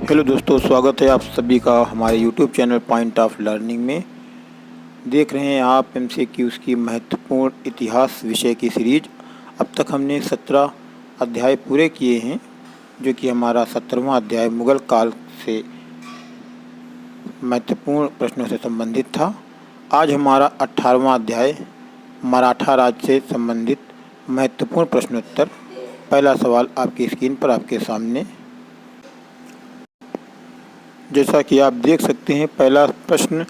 Hello दोस्तों, स्वागत है आप सभी का हमारे YouTube channel point of learning में। देख रहे हैं आप एमसीक्यूज़ की महत्वपूर्ण इतिहास विषय की सीरीज। अब तक हमने 17 अध्याय पूरे किए हैं, जो कि हमारा 17वां अध्याय मुग़ल काल से महत्वपूर्ण प्रश्नों से संबंधित था। आज हमारा 18वां अध्याय मराठा राज्य से संबंधित महत्वपूर्ण प्रश्नोत्तर। पहला सवाल आपकी स्क्रीन पर आपके सामने, जैसा कि आप देख सकते हैं, पहला प्रश्न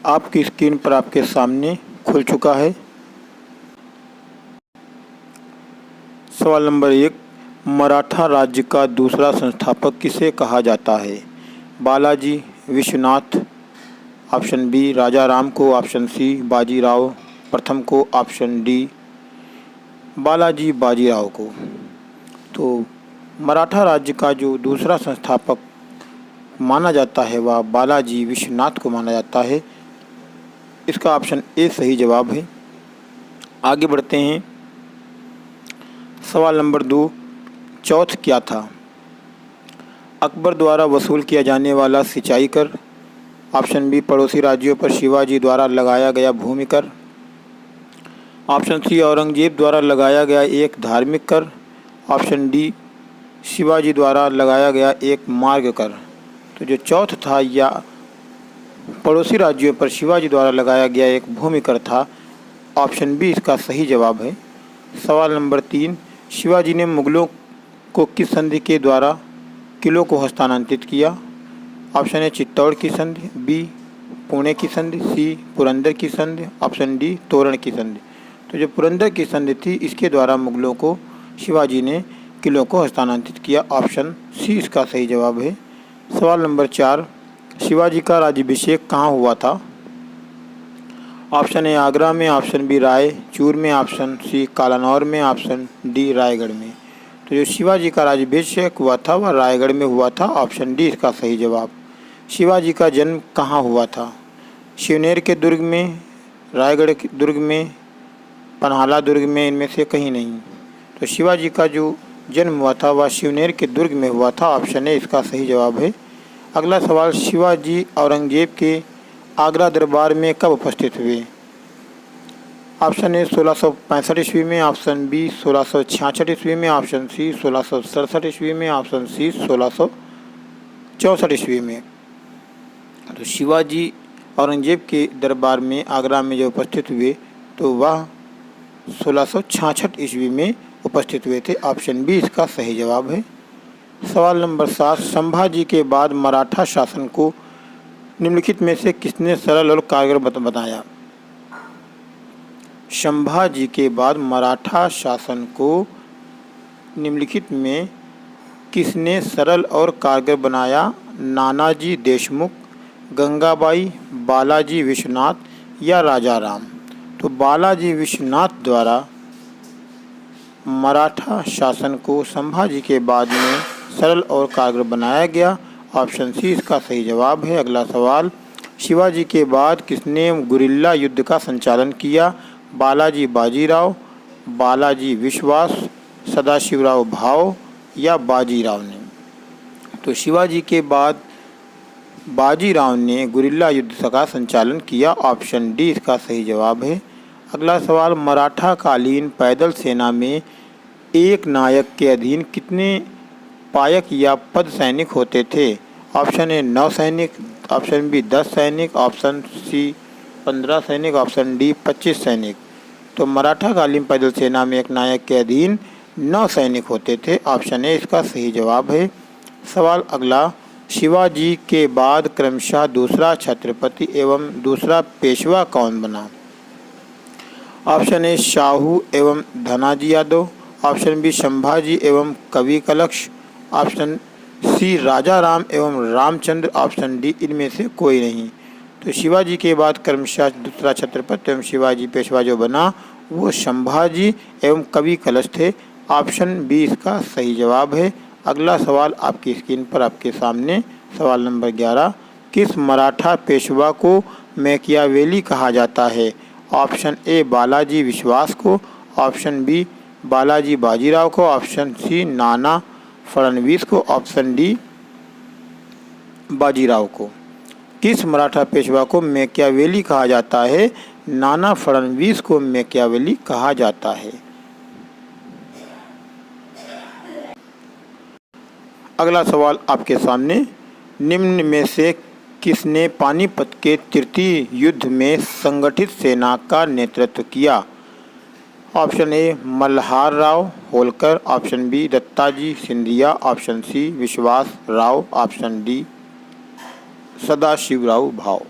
आपकी स्क्रीन पर आपके सामने खुल चुका है। सवाल नंबर 1, मराठा राज्य का दूसरा संस्थापक किसे कहा जाता है? बालाजी विश्वनाथ, ऑप्शन बी राजा राम को, ऑप्शन सी बाजीराव प्रथम को, ऑप्शन डी बालाजी बाजीराव को। तो मराठा राज्य का जो दूसरा संस्थापक माना जाता है वह बालाजी विश्वनाथ को माना जाता है। इसका ऑप्शन ए सही जवाब है। आगे बढ़ते हैं। सवाल नंबर 2, चौथ क्या था? अकबर द्वारा वसूल किया जाने वाला सिंचाई कर, ऑप्शन बी पड़ोसी राज्यों पर शिवाजी द्वारा लगाया गया भूमि कर, ऑप्शन सी औरंगजेब द्वारा लगाया गया एक धार्मिक कर, ऑप्शन डी शिवाजी द्वारा लगाया गया एक मार्ग कर। तो जो चौथ था या पड़ोसी राज्यों पर शिवाजी द्वारा लगाया गया एक भूमि कर था, ऑप्शन बी इसका सही जवाब है। सवाल नंबर 3, शिवाजी ने मुगलों को किस संधि के द्वारा किलों को हस्तांतरित किया? ऑप्शन ए चित्तौड़ की संधि, बी पुणे की संधि, सी पुरंदर की संधि, ऑप्शन डी तोरण की संधि। तो जो पुरंदर की संधि थी, इसके द्वारा मुगलों को शिवाजी ने किलों को हस्तांतरित किया, ऑप्शन सी इसका सही जवाब है। सवाल नंबर 4, शिवाजी का राज्याभिषेक कहाँ हुआ था? ऑप्शन ए आगरा में, ऑप्शन बी रायचूर में, ऑप्शन सी कालानौर में, ऑप्शन डी रायगढ़ में। तो जो शिवाजी का राज्याभिषेक हुआ था वह रायगढ़ में हुआ था, ऑप्शन डी इसका सही जवाब। शिवाजी का जन्म कहाँ हुआ था? शिवनेर के दुर्ग में, रायगढ़ के दुर्ग में, पन्हाला दुर्ग में, इनमें से कहीं नहीं। तो शिवाजी का जो जन्म हुआ था वह शिवनेर के दुर्ग में हुआ था, ऑप्शन ए इसका सही जवाब है। अगला सवाल, शिवाजी औरंगजेब के आगरा दरबार में कब उपस्थित हुए? ऑप्शन ए 1665 ईस्वी में, ऑप्शन बी 1666 ईस्वी में, ऑप्शन सी 1667 ईस्वी में, ऑप्शन सी 1664 ईस्वी में। तो शिवाजी औरंगजेब के दरबार में आगरा में जो उपस्थित हुए तो वह 1666 ईस्वी में उपस्थित हुए थे, ऑप्शन बी इसका सही जवाब है। सवाल नंबर 7, संभाजी के बाद मराठा शासन को निम्नलिखित में से किसने सरल और कारगर बनाया? संभाजी के बाद मराठा शासन को निम्नलिखित में किसने सरल और कारगर बनाया? नानाजी देशमुख, गंगाबाई, बालाजी विश्वनाथ या राजा राम। तो बालाजी विश्वनाथ द्वारा मराठा शासन को संभाजी के बाद में सरल और कारगर बनाया गया, ऑप्शन सी इसका सही जवाब है। अगला सवाल, शिवाजी के बाद किसने गुरिल्ला युद्ध का संचालन किया? बालाजी बाजीराव, बालाजी विश्वास, सदाशिवराव भाव या बाजीराव ने। तो शिवाजी के बाद बाजीराव ने गुरिल्ला युद्ध का संचालन किया, ऑप्शन डी इसका सही जवाब है। अगला सवाल, मराठा कालीन पैदल सेना में एक नायक के अधीन कितने पायक या पद सैनिक होते थे? ऑप्शन ए 9 सैनिक, ऑप्शन बी 10 सैनिक, ऑप्शन सी 15 सैनिक, ऑप्शन डी 25 सैनिक। तो मराठा कालीन पैदल सेना में एक नायक के अधीन 9 सैनिक होते थे, ऑप्शन ए इसका सही जवाब है। सवाल अगला, शिवाजी के बाद क्रमशः दूसरा छत्रपति एवं दूसरा पेशवा कौन बना? ऑप्शन ए शाहू एवं धनाजी यादव, ऑप्शन बी संभाजी एवं कवि कलश, ऑप्शन सी राजा राम एवं रामचंद्र, ऑप्शन डी इनमें से कोई नहीं। तो शिवाजी के बाद क्रमशः दूसरा छत्रपति एवं शिवाजी पेशवा जो बना वो संभाजी एवं कवि कलश थे, ऑप्शन बी इसका सही जवाब है। अगला सवाल आपकी स्क्रीन पर आपके सामने, सवाल नंबर 11, किस मराठा पेशवा को मैकियावेली कहा जाता है? ऑप्शन ए बालाजी विश्वास को, ऑप्शन बी बालाजी बाजीराव को, ऑप्शन सी नाना फडणवीस को, ऑप्शन डी बाजीराव को। किस मराठा पेशवा को मैकियावेली कहा जाता है? नाना फडणवीस को मैकियावेली कहा जाता है। अगला सवाल आपके सामने, निम्न में से किसने पानीपत के तृतीय युद्ध में संगठित सेना का नेतृत्व किया? Option A Malhar Rao Holkar, option B Dattaji Scindia, option C Vishwas Rao, option D Sadashivrao भाव।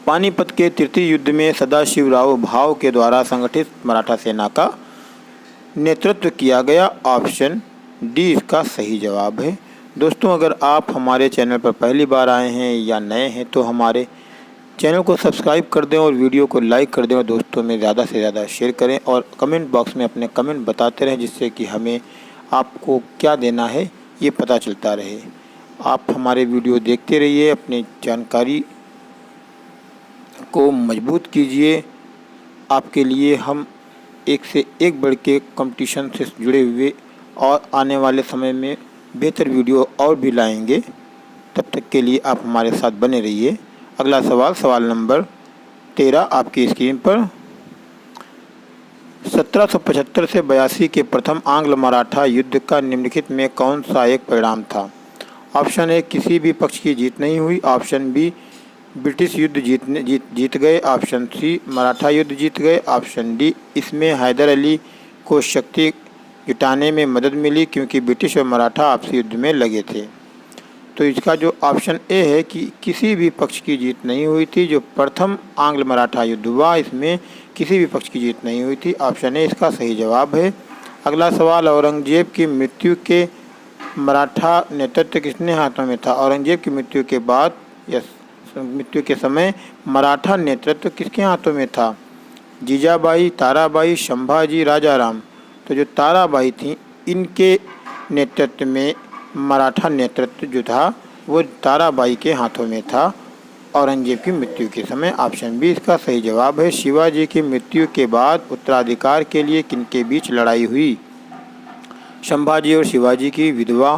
पानीपत के तृतीय युद्ध में सदाशिवराव भाव के द्वारा संगठित मराठा सेना का नेतृत्व किया गया। ऑप्शन डी इसका सही जवाब है। दोस्तों, अगर आप हमारे चैनल पर पहली बार आए हैं या नए हैं तो हमारे चैनल को सब्सक्राइब कर दें और वीडियो को लाइक कर दें और दोस्तों में ज़्यादा से ज़्यादा शेयर करें और कमेंट बॉक्स में अपने कमेंट बताते रहें, जिससे कि हमें आपको क्या देना है ये पता चलता रहे। आप हमारे वीडियो देखते रहिए, अपनी जानकारी को मजबूत कीजिए। आपके लिए हम एक से एक बढ़ के कंपटीशन से जुड़े हुए और आने वाले समय में बेहतर वीडियो और भी लाएंगे। तब तक के लिए आप हमारे साथ बने रहिए। अगला सवाल, सवाल नंबर 13 आपकी स्क्रीन पर। 1775 से 82 के प्रथम आंग्ल मराठा युद्ध का निम्नलिखित में कौन सा एक परिणाम था? ऑप्शन ए किसी भी पक्ष की जीत नहीं हुई, ऑप्शन बी ब्रिटिश युद्ध जीत गए, ऑप्शन सी मराठा युद्ध जीत गए, ऑप्शन डी इसमें हैदर अली को शक्ति जुटाने में मदद मिली क्योंकि ब्रिटिश और मराठा आपसी युद्ध में लगे थे। तो इसका जो ऑप्शन ए है कि किसी भी पक्ष की जीत नहीं हुई थी। जो प्रथम आंग्ल मराठा युद्ध हुआ इसमें किसी भी पक्ष की जीत नहीं हुई थी। ऑप्शन ए इसका सही जवाब है। अगला सवाल, औरंगजेब की मृत्यु के मराठा नेतृत्व किसने हाथों में था? औरंगजेब की मृत्यु के बाद या मृत्यु के समय मराठा नेतृत्व किसके हाथों में था? जीजाबाई, ताराबाई, संभाजी, राजाराम। तो जो ताराबाई थी इनके नेतृत्व में मराठा नेतृत्व जो था वो ताराबाई के हाथों में था औरंगजेब की मृत्यु के समय। ऑप्शन बी इसका सही जवाब है। शिवाजी की मृत्यु के बाद उत्तराधिकार के लिए किनके बीच लड़ाई हुई? संभाजी और शिवाजी की विधवा।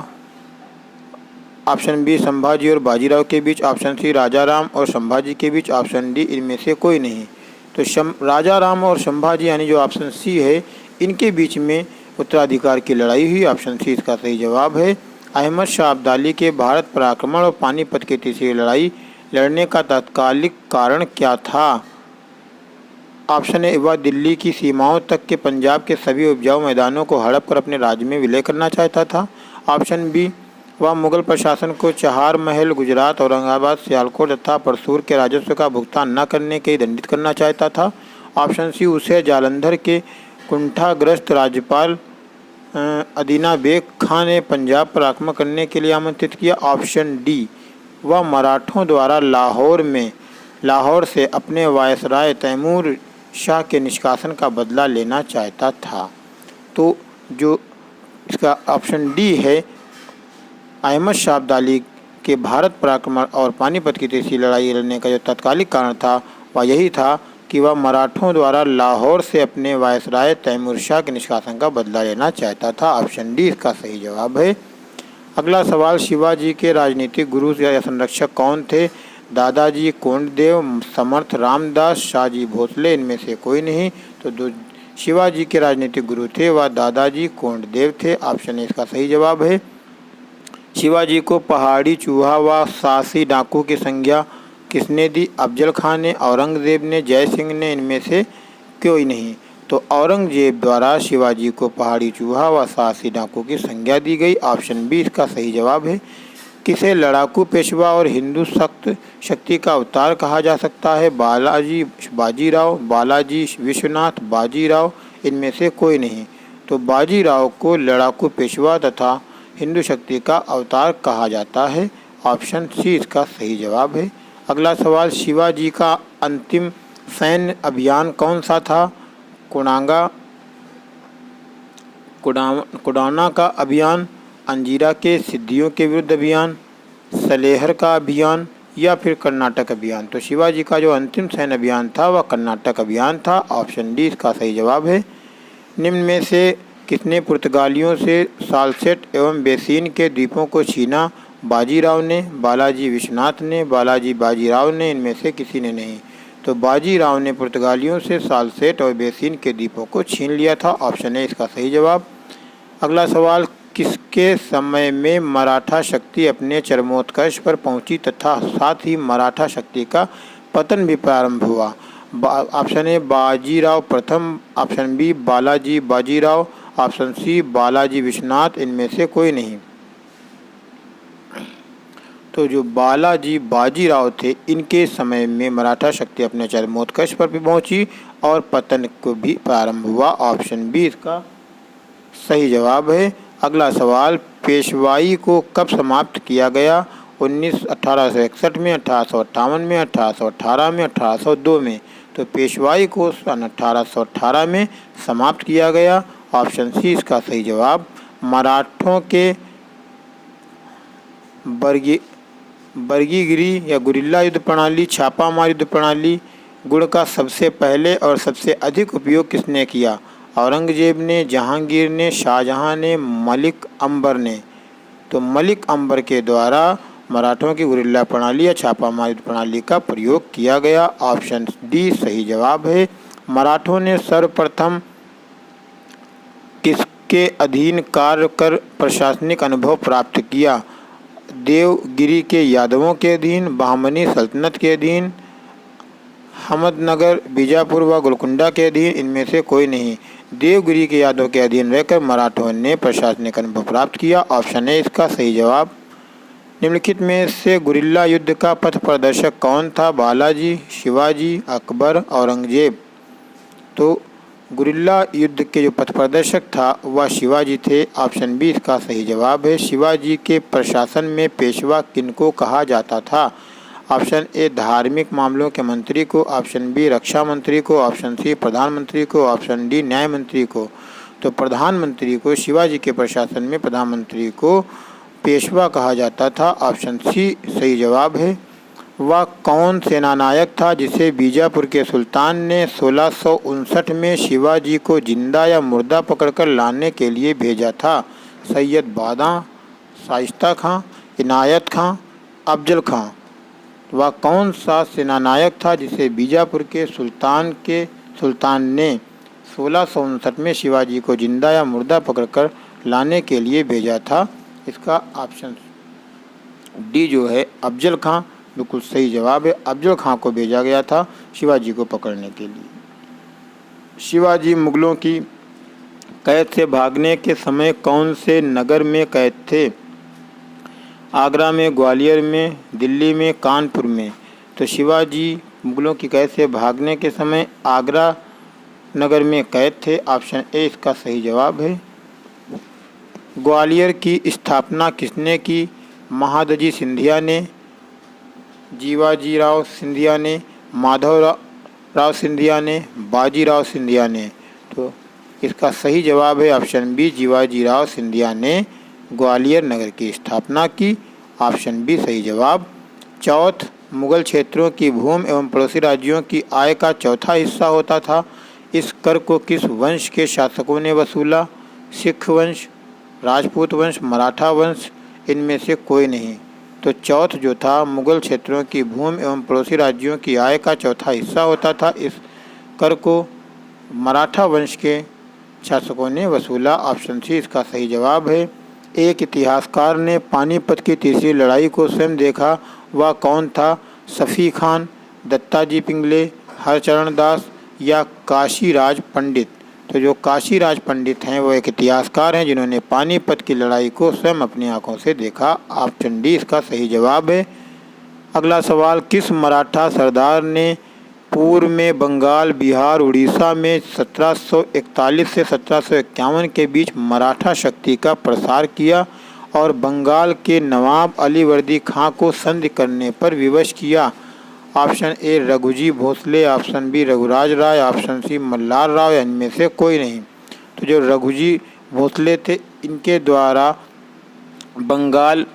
ऑप्शन बी संभाजी और बाजीराव के बीच, ऑप्शन सी राजाराम और संभाजी के बीच, ऑप्शन डी इनमें से कोई नहीं। तो राजाराम और संभाजी यानी जो ऑप्शन सी है इनके बीच में उत्तराधिकार की लड़ाई हुई। ऑप्शन सी इसका सही जवाब है। अहमद शाह अब्दाली के भारत पर आक्रमण और पानीपत की तीसरी लड़ाई लड़ने का तात्कालिक कारण क्या था? ऑप्शन ए वह दिल्ली की सीमाओं तक के पंजाब के सभी उपजाऊ मैदानों को हड़प कर अपने राज्य में विलय करना चाहता था। ऑप्शन बी वह मुगल प्रशासन को चहार महल, गुजरात, औरंगाबाद, सियालकोट तथा परसूर के राजस्व का भुगतान न करने के दंडित करना चाहता था। ऑप्शन सी उसे जालंधर के कुंठाग्रस्त राज्यपाल अदीना बेग खां ने पंजाब पर आक्रमण करने के लिए आमंत्रित किया। ऑप्शन डी वह मराठों द्वारा लाहौर से अपने वायसराय तैमूर शाह के निष्कासन का बदला लेना चाहता था। तो जो इसका ऑप्शन डी है, अहमद शाह अब्दाली के भारत पर आक्रमण और पानीपत की तीसरी लड़ाई लड़ने का जो तात्कालिक कारण था वह यही था कि वह मराठों द्वारा लाहौर से अपने वायसराय तैमूर शाह के निष्कासन का बदला लेना चाहता था। ऑप्शन डी इसका सही जवाब है। अगला सवाल, शिवाजी के राजनीतिक गुरु या संरक्षक कौन थे? दादाजी कोंडदेव, समर्थ रामदास, शाहजी भोसले, इनमें से कोई नहीं। तो जो शिवाजी के राजनीतिक गुरु थे वह दादाजी कोंडदेव थे। ऑप्शन ए इसका सही जवाब है। शिवाजी को पहाड़ी चूहा व साहसी डाकू की संज्ञा किसने दी? अफजल खान ने, औरंगजेब ने, जय सिंह ने, इनमें से कोई नहीं। तो औरंगजेब द्वारा शिवाजी को पहाड़ी चूहा व साहसी डाकू की संज्ञा दी गई। ऑप्शन बी इसका सही जवाब है। किसे लड़ाकू पेशवा और हिंदू शक्ति का अवतार कहा जा सकता है? बालाजी बाजीराव, बालाजी विश्वनाथ, बाजीराव, इनमें से कोई नहीं। तो बाजीराव को लड़ाकू पेशवा तथा हिंदू शक्ति का अवतार कहा जाता है। ऑप्शन सी इसका सही जवाब है। अगला सवाल, शिवाजी का अंतिम सैन्य अभियान कौन सा था? कुडाना का अभियान, अंजीरा के सिद्धियों के विरुद्ध अभियान, सलेहर का अभियान या फिर कर्नाटक अभियान? तो शिवाजी का जो अंतिम सैन्य अभियान था वह कर्नाटक अभियान था। ऑप्शन डी इसका सही जवाब है। निम्न में से किसने पुर्तगालियों से साल्सेट एवं बेसिन के द्वीपों को छीना? बाजीराव ने, बालाजी विश्वनाथ ने, बालाजी बाजीराव ने, इनमें से किसी ने नहीं। तो बाजीराव ने पुर्तगालियों से साल्सेट और बेसिन के द्वीपों को छीन लिया था। ऑप्शन ए इसका सही जवाब। अगला सवाल, किसके समय में मराठा शक्ति अपने चरमोत्कर्ष पर पहुंची तथा साथ ही मराठा शक्ति का पतन भी प्रारंभ हुआ? ऑप्शन ए बाजीराव प्रथम, option B Balaji Bajirao, option C Balaji Vishwanath, इनमें से कोई नहीं। तो जो बालाजी बाजीराव थे, इनके समय में मराठा शक्ति अपने चरमोत्कर्ष पर भी पहुंची और पतन को भी प्रारंभ हुआ। ऑप्शन बी इसका सही जवाब है। अगला सवाल, पेशवाई को कब समाप्त किया गया? 1861 में, 1858 में, 1818 में, 1802 में। तो पेशवाई को सन 1818 में समाप्त किया गया। ऑप्शन सी इसका सही जवाब। मराठों के बर्गीगिरी या गुरिल्ला युद्ध प्रणाली, छापामार युद्ध प्रणाली, गुड़ का सबसे पहले और सबसे अधिक उपयोग किसने किया? औरंगजेब ने, जहांगीर ने, शाहजहां ने, मलिक अंबर ने। तो मलिक अंबर के द्वारा मराठों की गुरिल्ला प्रणाली या छापामार युद्ध प्रणाली का प्रयोग किया गया। ऑप्शन डी सही जवाब है। मराठों ने सर्वप्रथम किसके अधीन कार्य कर प्रशासनिक अनुभव प्राप्त किया? देवगिरी के यादवों के अधीन, बहमनी सल्तनत के अधीन, अहमदनगर, बीजापुर व गोलकुंडा के अधीन, इनमें से कोई नहीं। देवगिरी के यादवों के अधीन रहकर मराठों ने प्रशासनिक अनुभव प्राप्त किया। ऑप्शन ए इसका सही जवाब। निम्नलिखित में से गुरिल्ला युद्ध का पथ प्रदर्शक कौन था? बालाजी, शिवाजी, अकबर, औरंगजेब। तो गुरिल्ला युद्ध के जो पथ प्रदर्शक था वह शिवाजी थे। ऑप्शन बी इसका सही जवाब है। शिवाजी के प्रशासन में पेशवा किनको कहा जाता था? ऑप्शन ए धार्मिक मामलों के मंत्री को, ऑप्शन बी रक्षा मंत्री को, ऑप्शन सी प्रधानमंत्री को, ऑप्शन डी न्याय मंत्री को। तो प्रधानमंत्री को, शिवाजी के प्रशासन में प्रधानमंत्री को पेशवा कहा जाता था। ऑप्शन सी सही जवाब है। वह कौन सेनानायक था जिसे बीजापुर के सुल्तान ने 1659 में शिवाजी को जिंदा या मुर्दा पकड़कर लाने के लिए भेजा था? सैयद बादा, शाइस्ता खां, इनायत खां, अफजल खां। वह कौन सा सेनानायक था जिसे बीजापुर के सुल्तान ने 1659 में शिवाजी को जिंदा या मुर्दा पकड़कर लाने के लिए भेजा था? इसका ऑप्शन डी जो है अफजल खां बिल्कुल सही जवाब है। अफजल खां को भेजा गया था शिवाजी को पकड़ने के लिए। शिवाजी मुगलों की कैद से भागने के समय कौन से नगर में कैद थे? आगरा में, ग्वालियर में, दिल्ली में, कानपुर में। तो शिवाजी मुगलों की कैद से भागने के समय आगरा नगर में कैद थे। ऑप्शन ए इसका सही जवाब है। ग्वालियर की स्थापना किसने की? महादजी सिंधिया ने, जीवाजीराव सिंधिया ने, माधवराव सिंधिया ने, बाजीराव सिंधिया ने। तो इसका सही जवाब है ऑप्शन बी, जीवाजीराव सिंधिया ने ग्वालियर नगर की स्थापना की। ऑप्शन बी सही जवाब। चौथ, मुगल क्षेत्रों की भूमि एवं पड़ोसी राज्यों की आय का चौथा हिस्सा होता था। इस कर को किस वंश के शासकों ने वसूला? सिख वंश, राजपूत वंश, मराठा वंश, इनमें से कोई नहीं। तो चौथ जो था, मुगल क्षेत्रों की भूमि एवं पड़ोसी राज्यों की आय का चौथा हिस्सा होता था। इस कर को मराठा वंश के शासकों ने वसूला। ऑप्शन सी इसका सही जवाब है। एक इतिहासकार ने पानीपत की तीसरी लड़ाई को स्वयं देखा, वह कौन था? सफ़ी खान, दत्ताजी पिंगले, हरचरण दास या काशीराज पंडित। तो जो काशीराज पंडित हैं वो एक इतिहासकार हैं जिन्होंने पानीपत की लड़ाई को स्वयं अपनी आंखों से देखा। ऑप्शन डी इसका सही जवाब है। अगला सवाल, किस मराठा सरदार ने पूर्व में बंगाल, बिहार, उड़ीसा में 1741 से 1751 के बीच मराठा शक्ति का प्रसार किया और बंगाल के नवाब अलीवर्दी खां को संधि करने पर विवश किया? Option A Raghuji Bhosale, option B Raghuraj Rai, option C Malhar Rao, इनमें से कोई नहीं। तो जो रघुजी भोसले थे, इनके द्वारा बंगाल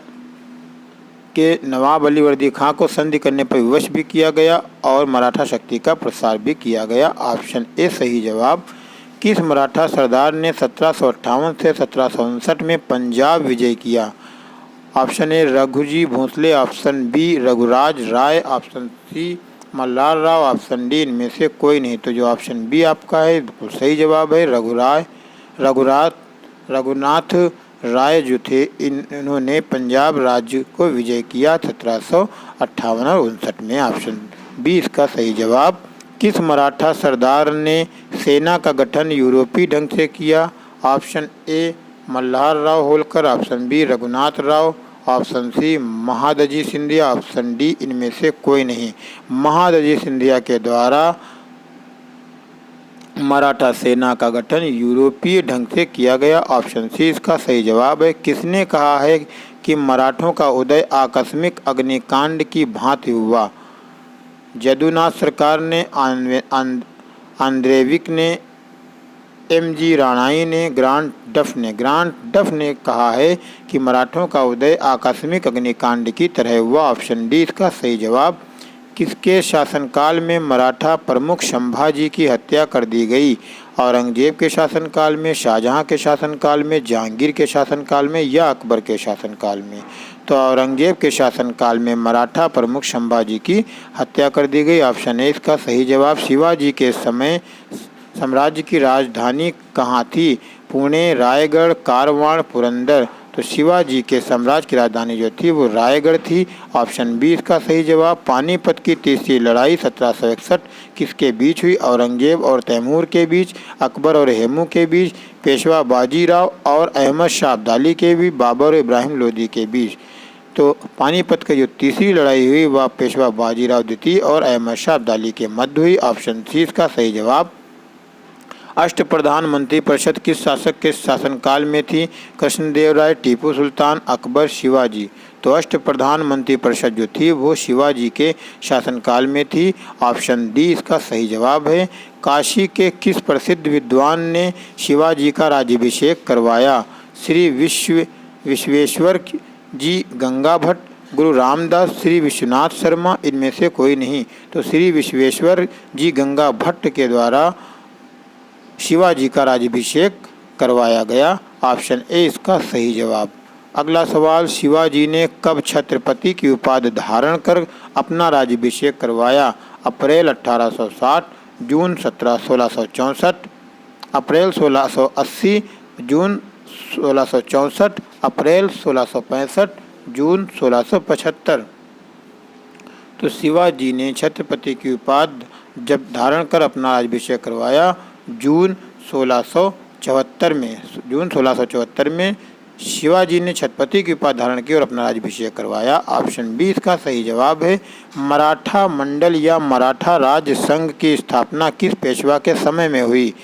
के नवाब अलीवर्दी खां को संधि करने पर विवश भी किया गया और मराठा शक्ति का प्रसार भी किया गया। ऑप्शन ए सही जवाब। किस मराठा सरदार ने 1758 से 1759 में पंजाब विजय किया? Option A Raghuji Bhosale, option B Raghuraj Rai, option C Malhar Rao, option D इनमें से कोई नहीं। तो जो ऑप्शन बी आपका है बिल्कुल सही जवाब है। रघुनाथ राय जो थे इन्होंने पंजाब राज्य को विजय किया 1758 और 59 में। ऑप्शन बी इसका सही जवाब। किस मराठा सरदार ने सेना का गठन यूरोपीय ढंग से किया? Option A Malhar Rao Holkar, option B Raghunath Rao, option C Mahadji Scindia, option D इनमें से कोई नहीं। महादजी सिंधिया के द्वारा मराठा सेना का गठन यूरोपीय ढंग से किया गया। ऑप्शन सी इसका सही जवाब है। किसने कहा है कि मराठों का उदय आकस्मिक अग्निकांड की भांति हुआ? जदुनाथ सरकार ने, आंद्रेविक ने, एम.जी. राणाई ने, ग्रांट डफ ने कहा है कि मराठों का उदय आकस्मिक अग्निकांड की तरह हुआ। ऑप्शन डी इसका सही जवाब। किसके शासनकाल में मराठा प्रमुख संभाजी की हत्या कर दी गई? औरंगजेब के शासनकाल में, शाहजहां के शासनकाल में, जहांगीर के शासनकाल में या अकबर के शासनकाल में? तो औरंगजेब के शासनकाल में मराठा प्रमुख संभाजी की हत्या कर दी गई। ऑप्शन ए इसका सही जवाब। शिवाजी के समय साम्राज्य की राजधानी कहाँ थी? पुणे, रायगढ़, कारवार, पुरंदर? तो शिवाजी के साम्राज्य की राजधानी जो थी वो रायगढ़ थी। ऑप्शन बी इसका सही जवाब। पानीपत की तीसरी लड़ाई 1761 किसके बीच हुई? औरंगजेब और तैमूर के बीच, अकबर और हेमू के बीच, पेशवा बाजीराव और अहमद शाह अब्दाली के बीच, बाबर और इब्राहिम लोदी के बीच? तो पानीपत की जो तीसरी लड़ाई हुई वह पेशवा बाजीराव द्वितीय और अहमद शाह अब्दाली के मध्य हुई। ऑप्शन सी इसका सही जवाब। अष्टप्रधान मंत्रिपरिषद किस शासक के शासनकाल में थी? कृष्णदेव राय, टीपू सुल्तान, अकबर, शिवाजी? तो अष्टप्रधान मंत्रिपरिषद जो थी वो शिवाजी के शासनकाल में थी। ऑप्शन डी इसका सही जवाब है। काशी के किस प्रसिद्ध विद्वान ने शिवाजी का राज्याभिषेक करवाया? श्री विश्वेश्वर जी, गंगा भट्ट, गुरु रामदास, श्री विश्वनाथ शर्मा? इनमें से कोई नहीं। तो श्री विश्वेश्वर जी गंगा भट्ट के द्वारा शिवाजी का राज्याभिषेक करवाया गया। ऑप्शन ए इसका सही जवाब। अगला सवाल, शिवाजी ने कब छत्रपति की उपाधि धारण कर अपना राज्याभिषेक करवाया? अप्रैल 1860, जून 1664, अप्रैल 1680, जून 1664, अप्रैल 1665, जून 1675? तो शिवाजी ने छत्रपति की उपाधि जब धारण कर अपना राज्याभिषेक करवाया जून 1674 में शिवाजी ने छत्रपति की उपाधि धारण की और अपना राज्याभिषेक करवाया। ऑप्शन बी इसका सही जवाब है। मराठा मंडल या मराठा राज्य संघ की स्थापना किस पेशवा के समय में हुई?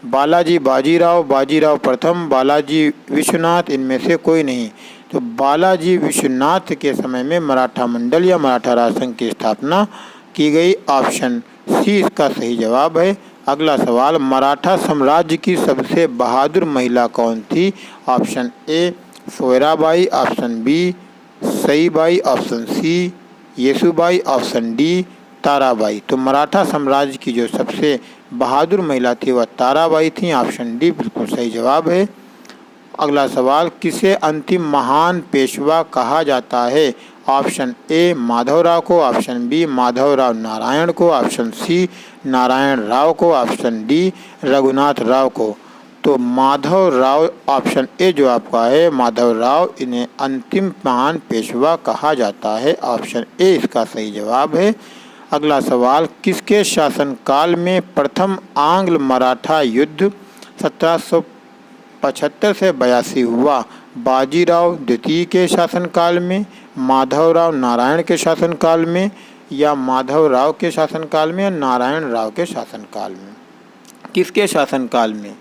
बालाजी बाजीराव प्रथम, बालाजी विश्वनाथ? इनमें से कोई नहीं। तो बालाजी विश्वनाथ के समय में मराठा मंडल या मराठा राज्य संघ की स्थापना की गई। ऑप्शन सी इसका सही जवाब है। अगला सवाल, मराठा साम्राज्य की सबसे बहादुर महिला कौन थी? Option A Soyarabai, option B Saibai, option C Yesubai, option D Tarabai? तो मराठा साम्राज्य की जो सबसे बहादुर महिला थी वह ताराबाई थी। ऑप्शन डी बिल्कुल सही जवाब है। अगला सवाल, किसे अंतिम महान पेशवा कहा जाता है? ऑप्शन ए माधवराव को, ऑप्शन बी माधवराव नारायण को, ऑप्शन सी नारायण राव को, ऑप्शन डी रघुनाथ राव को? तो माधव राव, ऑप्शन ए जो आपका है माधव राव, इन्हें अंतिम महान पेशवा कहा जाता है। ऑप्शन ए इसका सही जवाब है। अगला सवाल, किसके शासनकाल में प्रथम आंग्ल मराठा युद्ध 1775 से 82 हुआ? बाजीराव द्वितीय के शासनकाल में, माधवराव नारायण के शासनकाल में, या माधव राव के शासनकाल में, या नारायण राव के शासनकाल में? किसके शासनकाल में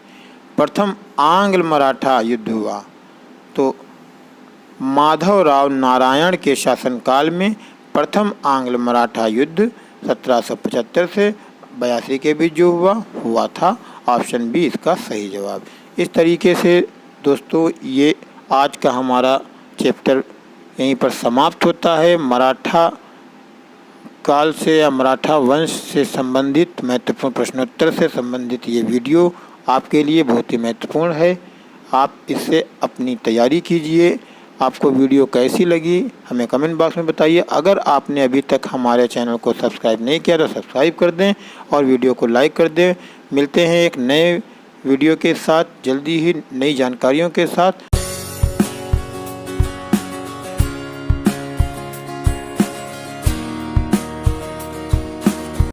प्रथम आंग्ल मराठा युद्ध हुआ? तो माधवराव नारायण के शासनकाल में प्रथम आंग्ल मराठा युद्ध 1775 से 82 के बीच जो हुआ था। ऑप्शन बी इसका सही जवाब। इस तरीके से दोस्तों ये आज का हमारा चैप्टर यहीं पर समाप्त होता है। मराठा काल से या मराठा वंश से संबंधित महत्वपूर्ण प्रश्नोत्तर से संबंधित ये वीडियो आपके लिए बहुत ही महत्वपूर्ण है। आप इससे अपनी तैयारी कीजिए। आपको वीडियो कैसी लगी हमें कमेंट बॉक्स में बताइए। अगर आपने अभी तक हमारे चैनल को सब्सक्राइब नहीं किया तो सब्सक्राइब कर दें और वीडियो को लाइक कर दें। मिलते हैं एक नए वीडियो के साथ जल्दी ही, नई जानकारियों के साथ।